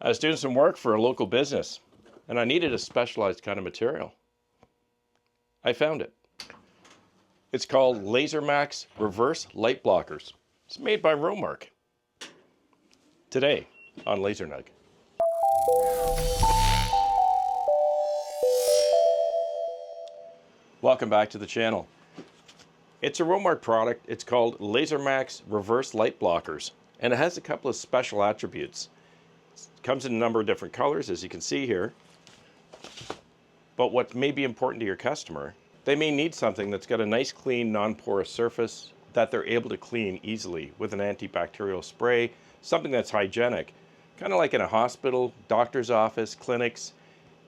I was doing some work for a local business and I needed a specialized kind of material. I found it. It's called LaserMAX Reverse Light Blockers. It's made by Rowmark. Today on LaserNug. Welcome back to the channel. It's a Rowmark product. It's called LaserMAX Reverse Light Blockers, and it has a couple of special attributes. It comes in a number of different colors, as you can see here. But what may be important to your customer, they may need something that's got a nice, clean, non-porous surface that they're able to clean easily with an antibacterial spray, something that's hygienic, kind of like in a hospital, doctor's office, clinics,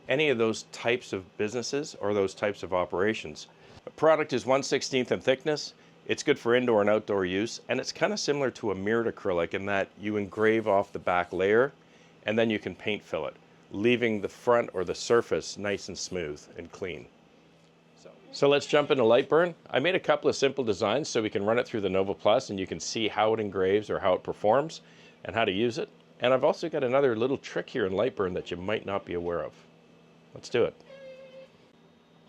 any of those types of businesses or those types of operations. The product is 1/16 in thickness. It's good for indoor and outdoor use, and it's kind of similar to a mirrored acrylic in that you engrave off the back layer and then you can paint fill it, leaving the front or the surface nice and smooth and clean. So let's jump into Lightburn. I made a couple of simple designs so we can run it through the Nova Plus and you can see how it engraves or how it performs and how to use it. And I've also got another little trick here in Lightburn that you might not be aware of. Let's do it.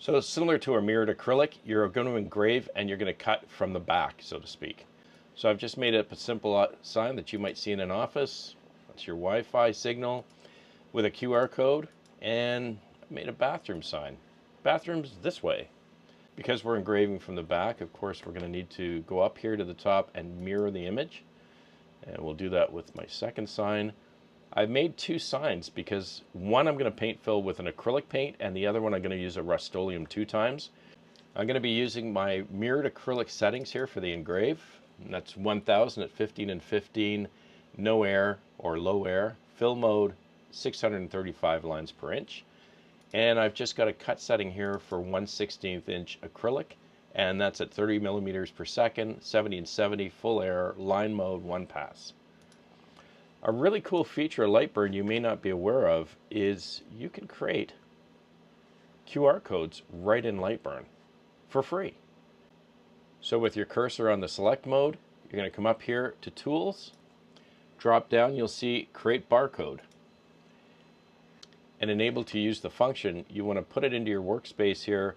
So similar to a mirrored acrylic, you're going to engrave and you're going to cut from the back, so to speak. So I've just made up a simple sign that you might see in an office. That's your Wi-Fi signal with a QR code, and I made a bathroom sign. Bathroom's this way. Because we're engraving from the back, of course, we're going to need to go up here to the top and mirror the image. And we'll do that with my second sign. I've made two signs because one I'm going to paint fill with an acrylic paint and the other one I'm going to use a Rust-Oleum 2 times. I'm going to be using my mirrored acrylic settings here for the engrave. And that's 1000 at 15 and 15, no air or low air, fill mode, 635 lines per inch. And I've just got a cut setting here for 1/16 inch acrylic, and that's at 30 millimeters per second, 70 and 70, full air, line mode, 1 pass. A really cool feature of Lightburn you may not be aware of is you can create QR codes right in Lightburn for free. So with your cursor on the select mode, you're going to come up here to Tools, drop down, you'll see Create Barcode. And enable to use the function, you want to put it into your workspace here,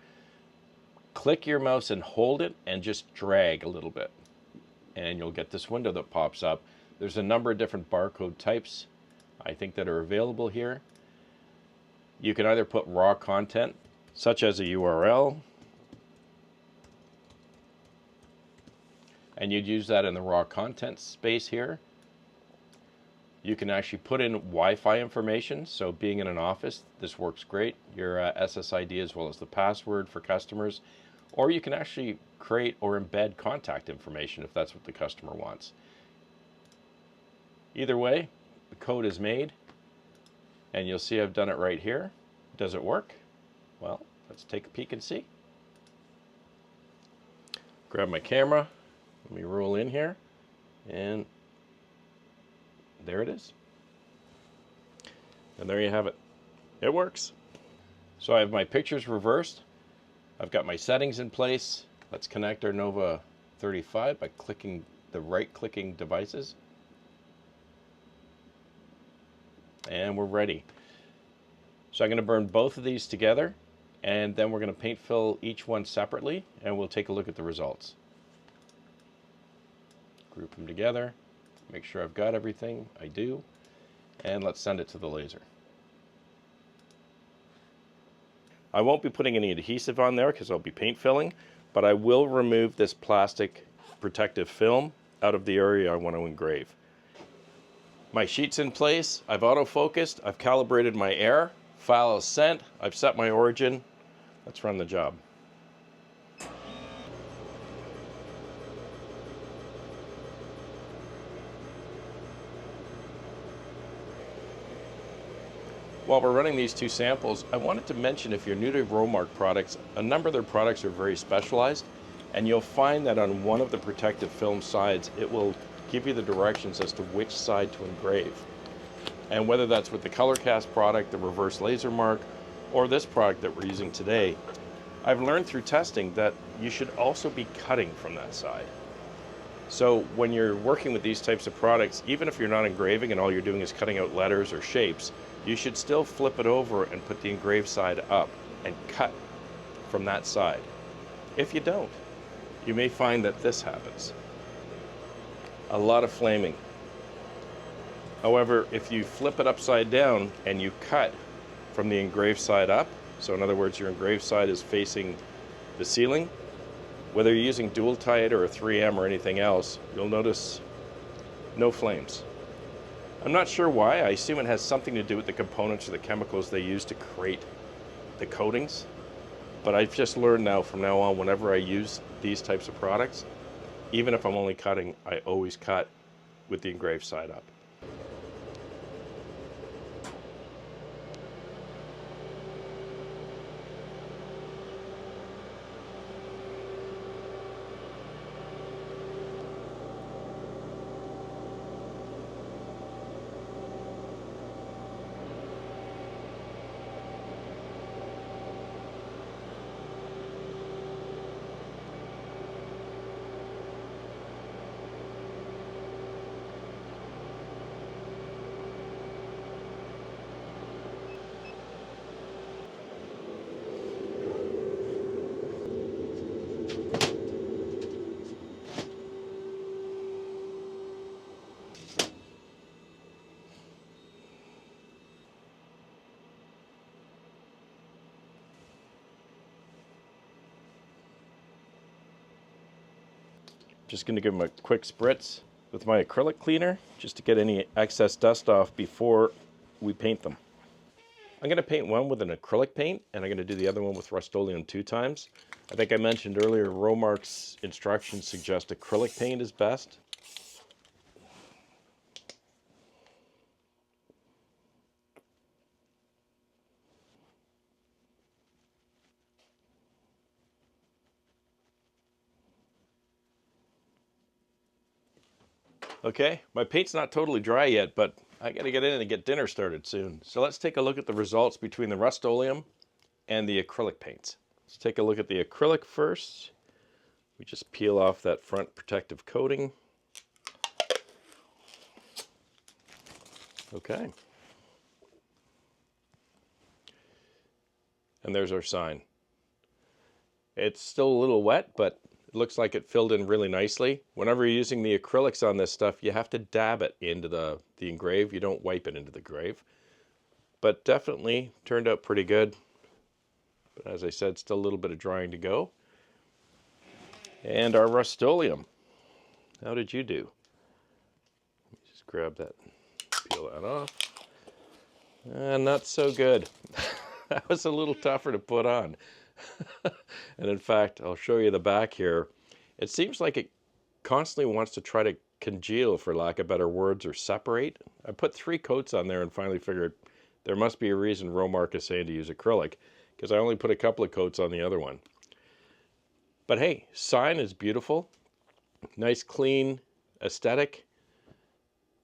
click your mouse and hold it and just drag a little bit. And you'll get this window that pops up. There's a number of different barcode types, I think, that are available here. You can either put raw content, such as a URL, and you'd use that in the raw content space here. You can actually put in Wi-Fi information, so being in an office, this works great. Your SSID as well as the password for customers. Or you can actually create or embed contact information if that's what the customer wants. Either way, the code is made, and you'll see I've done it right here. Does it work? Well, let's take a peek and see. Grab my camera, let me roll in here, and there it is. And there you have it. It works. So I have my pictures reversed. I've got my settings in place. Let's connect our Nova 35 by clicking the right-clicking devices. And we're ready. So I'm going to burn both of these together, and then we're going to paint fill each one separately, and we'll take a look at the results. Group them together. Make sure I've got everything. I do. And let's send it to the laser. I won't be putting any adhesive on there because I'll be paint filling, but I will remove this plastic protective film out of the area I want to engrave. My sheet's in place. I've auto-focused. I've calibrated my air. File is sent. I've set my origin. Let's run the job. While we're running these two samples, I wanted to mention, if you're new to Rowmark products, a number of their products are very specialized, and you'll find that on one of the protective film sides, it will give you the directions as to which side to engrave. And whether that's with the ColorCast product, the Reverse LaserMark, or this product that we're using today, I've learned through testing that you should also be cutting from that side. So when you're working with these types of products, even if you're not engraving and all you're doing is cutting out letters or shapes, you should still flip it over and put the engraved side up and cut from that side. If you don't, you may find that this happens. A lot of flaming. However, if you flip it upside down and you cut from the engraved side up, so in other words, your engraved side is facing the ceiling, whether you're using dual tight or a 3M or anything else, you'll notice no flames. I'm not sure why. I assume it has something to do with the components or the chemicals they use to create the coatings. But I've just learned now from now on, whenever I use these types of products, even if I'm only cutting, I always cut with the engraved side up. Just going to give them a quick spritz with my acrylic cleaner just to get any excess dust off before we paint them. I'm going to paint one with an acrylic paint and I'm going to do the other one with Rust-Oleum 2 times. I think I mentioned earlier Rowmark's instructions suggest acrylic paint is best. Okay, my paint's not totally dry yet, but I gotta get in and get dinner started soon. So let's take a look at the results between the Rust-Oleum and the acrylic paints. Let's take a look at the acrylic first. We just peel off that front protective coating. Okay. And there's our sign. It's still a little wet, but it looks like it filled in really nicely. Whenever you're using the acrylics on this stuff, you have to dab it into the engrave. You don't wipe it into the grave. But definitely turned out pretty good. But as I said, still a little bit of drying to go. And our Rust-Oleum. How did you do? Let me just grab that, peel that off. Not so good. That was a little tougher to put on. And in fact, I'll show you the back here. It seems like it constantly wants to try to congeal, for lack of better words, or separate. I put 3 coats on there and finally figured there must be a reason Rowmark is saying to use acrylic, because I only put a couple of coats on the other one. But hey, sign is beautiful. Nice, clean aesthetic.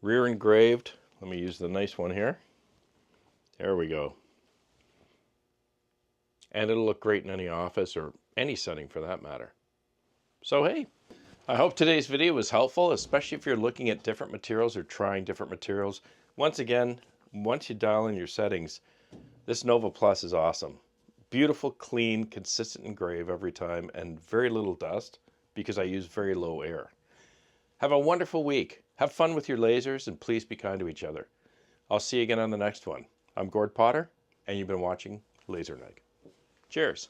Rear engraved. Let me use the nice one here. There we go. And it'll look great in any office or any setting for that matter. So hey, I hope today's video was helpful, especially if you're looking at different materials or trying different materials. Once again, once you dial in your settings, this Nova Plus is awesome. Beautiful, clean, consistent engrave every time and very little dust because I use very low air. Have a wonderful week. Have fun with your lasers and please be kind to each other. I'll see you again on the next one. I'm Gord Potter and you've been watching LaserMAX. Cheers.